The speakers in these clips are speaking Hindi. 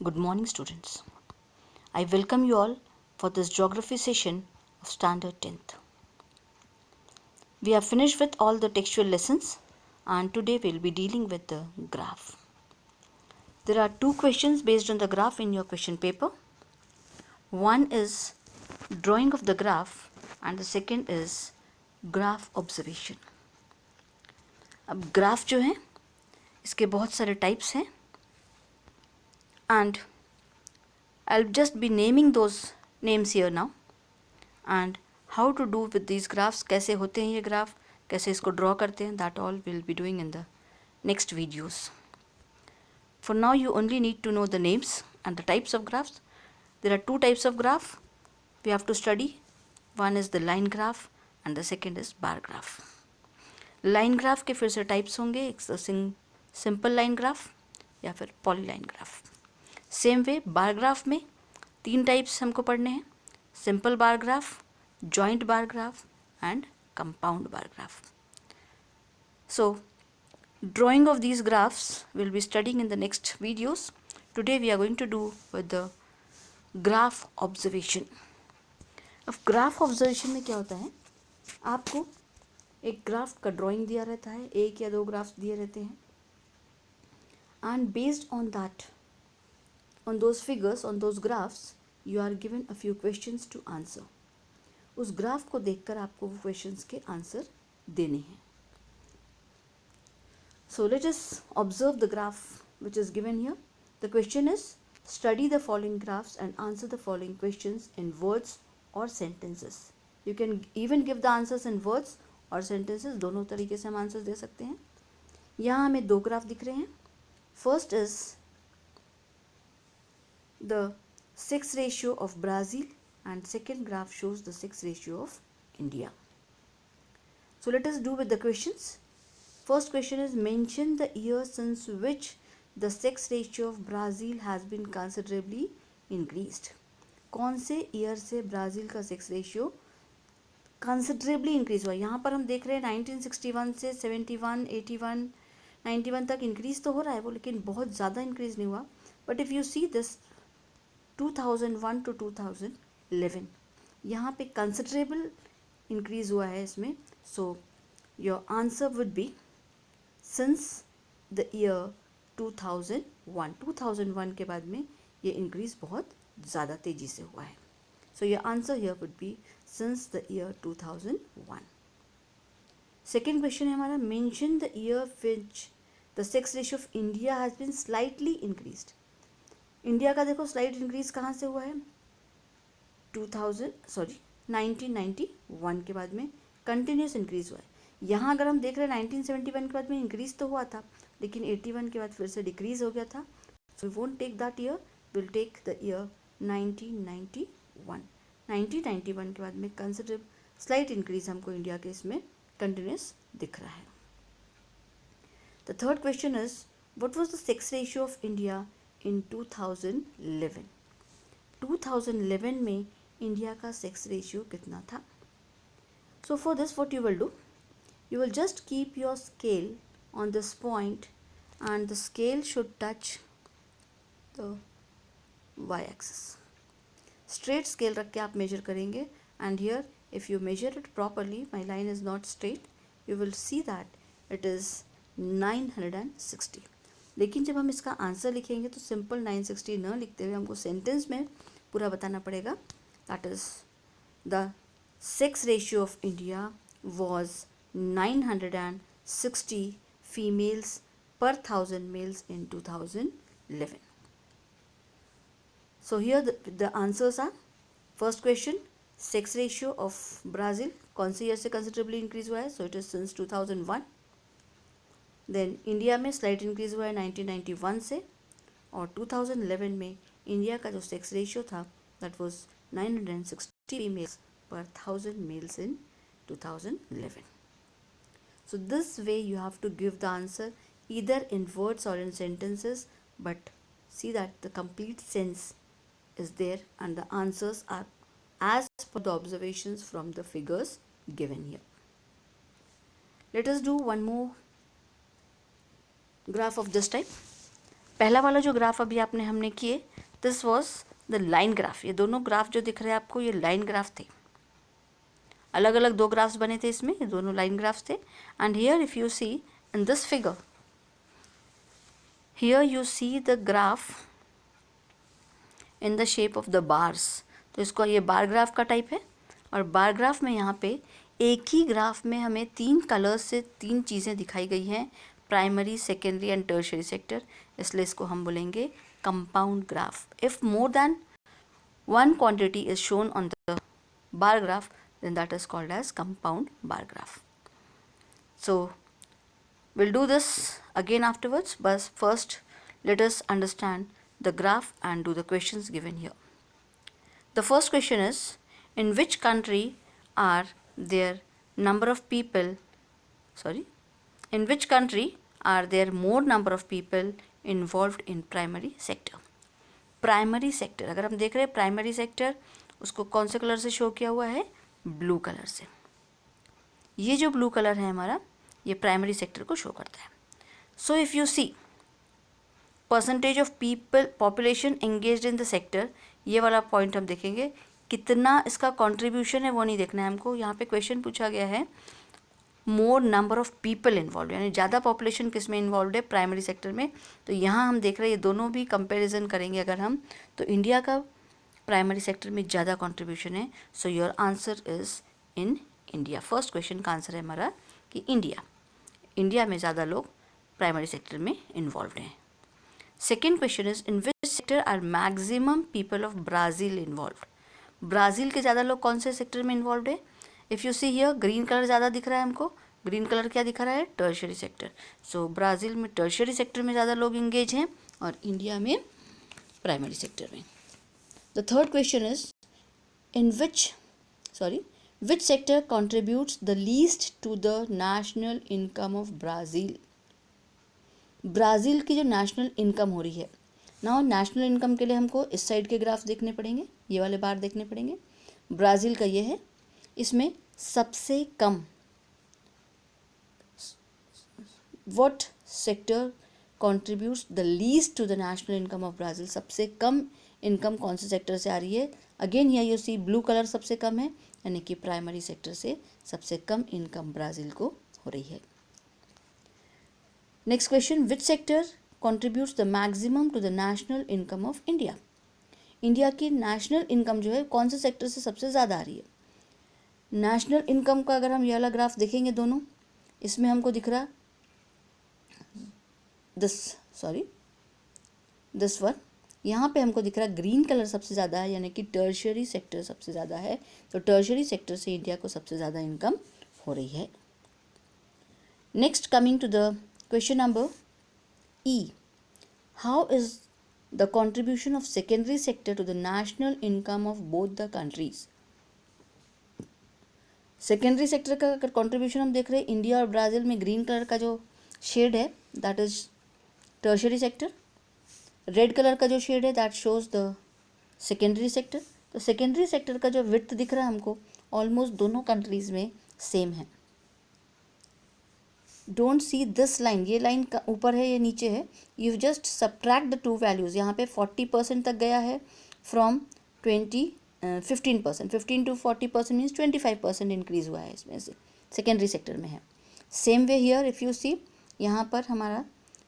Good morning, students. I welcome you all for this geography session of Standard 10th. We have finished with all the textual lessons and today we will be dealing with the graph. There are two questions based on the graph in your question paper. One is drawing of the graph and the second is graph observation. अब ग्राफ जो है इसके बहुत सारे टाइप्स हैं and I'll just be naming those names here now and how to do with these graphs, कैसे होते हैं ये ग्राफ, कैसे इसको ड्रॉ करते हैं, that all we'll be doing in the next videos. For now you only need to know the names and the types of graphs. There are two types of graph we have to study. One is the line graph and the second is bar graph. Line graph के फिर से टाइप्स होंगे, एक सिंपल लाइन ग्राफ या फिर polyline graph. Same way bar graph में तीन टाइप्स हमको पढ़ने हैं, simple bar graph, joint bar graph and compound bar graph. So drawing of these graphs we'll be studying in the next videos. Today we are going to do with the graph observation. अब ग्राफ ऑब्जर्वेशन में क्या होता है, आपको एक ग्राफ का ड्राइंग दिया रहता है, एक या दो ग्राफ्स दिए रहते हैं and based on that, on those figures, on those graphs you are given a few questions to answer. उस ग्राफ को देखकर आपको वो क्वेश्चंस के आंसर देने हैं. So let us observe the graph which is given here. The question is study the following graphs and answer the following questions in words or sentences. You can even give the answers in words or sentences, दोनों तरीके से हम आंसर्स दे सकते हैं. यहाँ हमें दो ग्राफ दिख रहे हैं. First is the sex ratio of Brazil and second graph shows the sex ratio of India. So let us do with the questions. First question is mention the year since which the sex ratio of Brazil has been considerably increased. कौन से ईयर से ब्राज़ील का सेक्स रेशियो कंसिडरेबली इंक्रीज हुआ. यहाँ पर हम देख रहे हैं 1961 से 71, 81, 91 तक इंक्रीज तो हो रहा है वो, लेकिन बहुत ज़्यादा इंक्रीज नहीं हुआ. But if you see this 2001 to 2011 यहाँ पे कंसिडरेबल इंक्रीज हुआ है इसमें. So your answer would be since the year 2001 के बाद में ये इंक्रीज बहुत ज़्यादा तेज़ी से हुआ है. So your answer here would be since the year 2001. Second question है हमारा mention the year which the sex ratio of India has been slightly increased. India का देखो स्लाइट इंक्रीज कहाँ से हुआ है, 1991 के बाद में कंटिन्यूस इंक्रीज हुआ है. यहाँ अगर हम देख रहे हैं 1971 के बाद में इंक्रीज तो हुआ था, लेकिन 81 के बाद फिर से डिक्रीज हो गया था. So we won't take that year, will take the year 1991 के बाद में कंसिडरेबल स्लाइट इंक्रीज हमको इंडिया के इसमें कंटिन्यूस दिख रहा है. The third question is what was the sex ratio of India in 2011. 2011 में इंडिया का सेक्स रेशियो कितना था. So for this what you will do, you will just keep your scale on this point and the scale should touch the y-axis. Straight scale रख के आप measure करेंगे and here if you measure it properly, my line is not straight, you will see that it is 960. लेकिन जब हम इसका आंसर लिखेंगे तो सिंपल 960 न लिखते हुए हमको सेंटेंस में पूरा बताना पड़ेगा. That is the sex ratio of India was 960 females per 1000 males in 2011. So here the answers are, first question sex ratio of Brazil कौन से ईयर से considerably increase हुआ है, so it is since 2001. then India में slight increase हुआ है 1991 से, और 2011 में इंडिया का जो सेक्स रेशियो था that was 960 females per 1000 males in 2011. So this way you have to give the answer either in words or in sentences, but see that the complete sense is there and the answers are as per the observations from the figures given here. Let us do one more graph of this type. पहला वाला जो ग्राफ अभी आपने हमने किए, this was the line graph. ये दोनों ग्राफ जो दिख रहे हैं आपको, ये लाइन ग्राफ थे। अलग अलग दो ग्राफ्स बने थे इसमें, ये दोनों लाइन ग्राफ्स थे। And here if you see in this figure, here you see the graph in the shape of the bars. तो इसको ये बार ग्राफ का टाइप है। और बार ग्राफ में यहाँ पे एक ही ग्राफ में हमें तीन कलर्स से तीन चीज़ें दिखाई गई हैं, primary, secondary and tertiary sector, इसलिए इसको हम बोलेंगे compound graph. If more than one quantity is shown on the bar graph, then that is called as compound bar graph. So we'll do this again afterwards, but first let us understand the graph and do the questions given here. The first question is, in which country are there number of people, in which country are there more number of people involved in primary sector? Primary sector, अगर हम देख रहे हैं प्राइमरी सेक्टर, उसको कौन से कलर से शो किया हुआ है? ब्लू कलर से। ये जो ब्लू कलर है हमारा, ये प्राइमरी सेक्टर को शो करता है। So if you see percentage of people, population engaged in the sector, ये वाला पॉइंट हम देखेंगे। कितना इसका कंट्रीब्यूशन है वो नहीं देखना है हमको। यहाँ पे क्वेश्चन पूछा गया है मोर नंबर ऑफ पीपल इन्वॉल्व, यानी ज़्यादा पॉपुलेशन किस में इन्वॉल्व है? प्राइमरी सेक्टर में। तो यहाँ हम देख रहे हैं ये दोनों भी कंपैरिजन करेंगे अगर हम, तो इंडिया का प्राइमरी सेक्टर में ज़्यादा कंट्रीब्यूशन है। So your answer is in India. First question का आंसर है हमारा कि इंडिया में ज़्यादा लोग प्राइमरी सेक्टर में इन्वॉल्व हैं। Second question is, in which sector are maximum people of Brazil involve? Brazil के ज़्यादा लोग कौन से सेक्टर में इन्वॉल्व है? If you see here green colour ज़्यादा दिख रहा है हमको। ग्रीन कलर क्या दिखा रहा है? Tertiary sector. सो ब्राज़ील में टर्शियरी सेक्टर में ज़्यादा लोग इंगेज हैं और इंडिया में प्राइमरी सेक्टर में। The third question is, in which sector contributes the least to the national income of Brazil? Brazil की जो नेशनल इनकम हो रही है ना, नेशनल इनकम के लिए हमको इस साइड के ग्राफ देखने पड़ेंगे, ये वाले बार देखने पड़ेंगे। ब्राज़ील का ये है, इसमें सबसे कम what sector contributes the least to the national income of Brazil? सबसे कम इनकम कौन से सेक्टर से आ रही है? Again here you see blue colour सबसे कम है, यानी कि प्राइमरी सेक्टर से सबसे कम इनकम ब्राज़ील को हो रही है। Next question, which sector contributes the maximum to the national income of India? India की नेशनल इनकम जो है कौन से सेक्टर से सबसे ज़्यादा आ रही है? नेशनल इनकम का अगर हम ये वाला ग्राफ देखेंगे दोनों, इसमें हमको दिख रहा दिस वन, यहाँ पे हमको दिख रहा है ग्रीन कलर सबसे ज़्यादा है, यानी कि टर्शियरी सेक्टर सबसे ज़्यादा है। तो टर्शियरी सेक्टर से इंडिया को सबसे ज़्यादा इनकम हो रही है। Next, coming to the question number E, how is the contribution of secondary sector to the national income of both the countries? Secondary sector का अगर कंट्रीब्यूशन हम देख रहे हैं, इंडिया और ब्राज़ील में ग्रीन कलर का जो शेड है that is tertiary sector, red colour का जो शेड है that shows the secondary sector. तो सेकेंडरी सेक्टर का जो विड्थ दिख रहा है हमको ऑलमोस्ट दोनों कंट्रीज में सेम है। डोंट सी दिस लाइन, ये लाइन का ऊपर है ये नीचे है, you just subtract the two values. यहाँ पे 40% तक गया है फ्रॉम 15%, 15 to 40% मीन्स 25% इंक्रीज़ हुआ है इसमें से, सेकेंडरी सेक्टर में है। Same way here if you see, यहाँ पर हमारा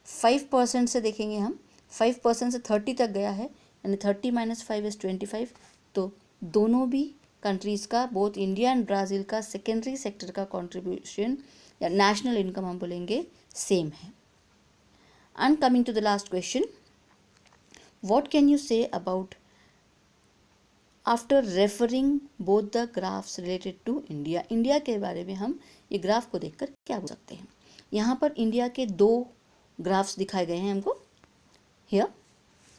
5% से देखेंगे हम, 5% से 30 तक गया है, यानी 30 - 5 इज़ 25। तो दोनों भी कंट्रीज़ का, बोथ इंडिया एंड ब्राज़ील का सेकेंडरी सेक्टर का कंट्रीब्यूशन या नेशनल इनकम हम बोलेंगे सेम है। And coming to the last question, what can you say about after referring both the graphs related to India? India के बारे में हम ये ग्राफ को देखकर क्या बोल सकते हैं? यहाँ पर इंडिया के दो ग्राफ्स दिखाए गए हैं हमको। Here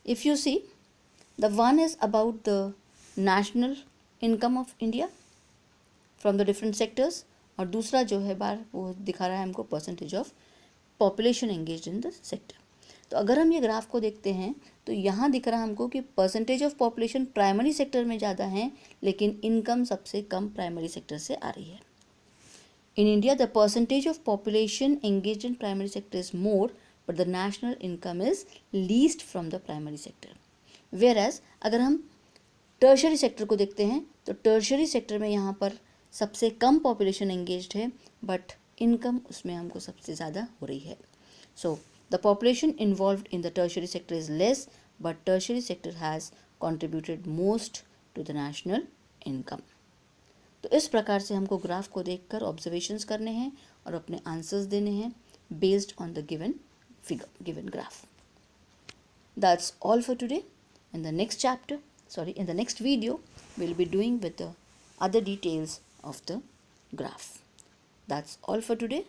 if you see, the one is about the national income of India from the different sectors, और दूसरा जो है बार वो दिखा रहा है हमको percentage of population engaged in the sector. तो अगर हम ये ग्राफ को देखते हैं तो यहाँ दिख रहा है हमको कि percentage of population primary sector में ज़्यादा है, लेकिन इनकम सबसे कम प्राइमरी सेक्टर से आ रही है। In India the percentage of population engaged in primary sector is more but the national income is least from the primary sector. Whereas अगर हम टर्शरी सेक्टर को देखते हैं तो टर्शरी सेक्टर में यहाँ पर सबसे कम पॉपुलेशन एंगेज्ड है, बट इनकम उसमें हमको सबसे ज़्यादा हो रही है. So the population involved in the tertiary sector is less, but tertiary sector has contributed most to the national income. तो इस प्रकार से हमको ग्राफ को देखकर ऑब्जर्वेशंस करने हैं और अपने आंसर्स देने हैं based on the given figure, given graph. That's all for today. In the next chapter, in the next video, we'll be doing with the other details of the graph. That's all for today.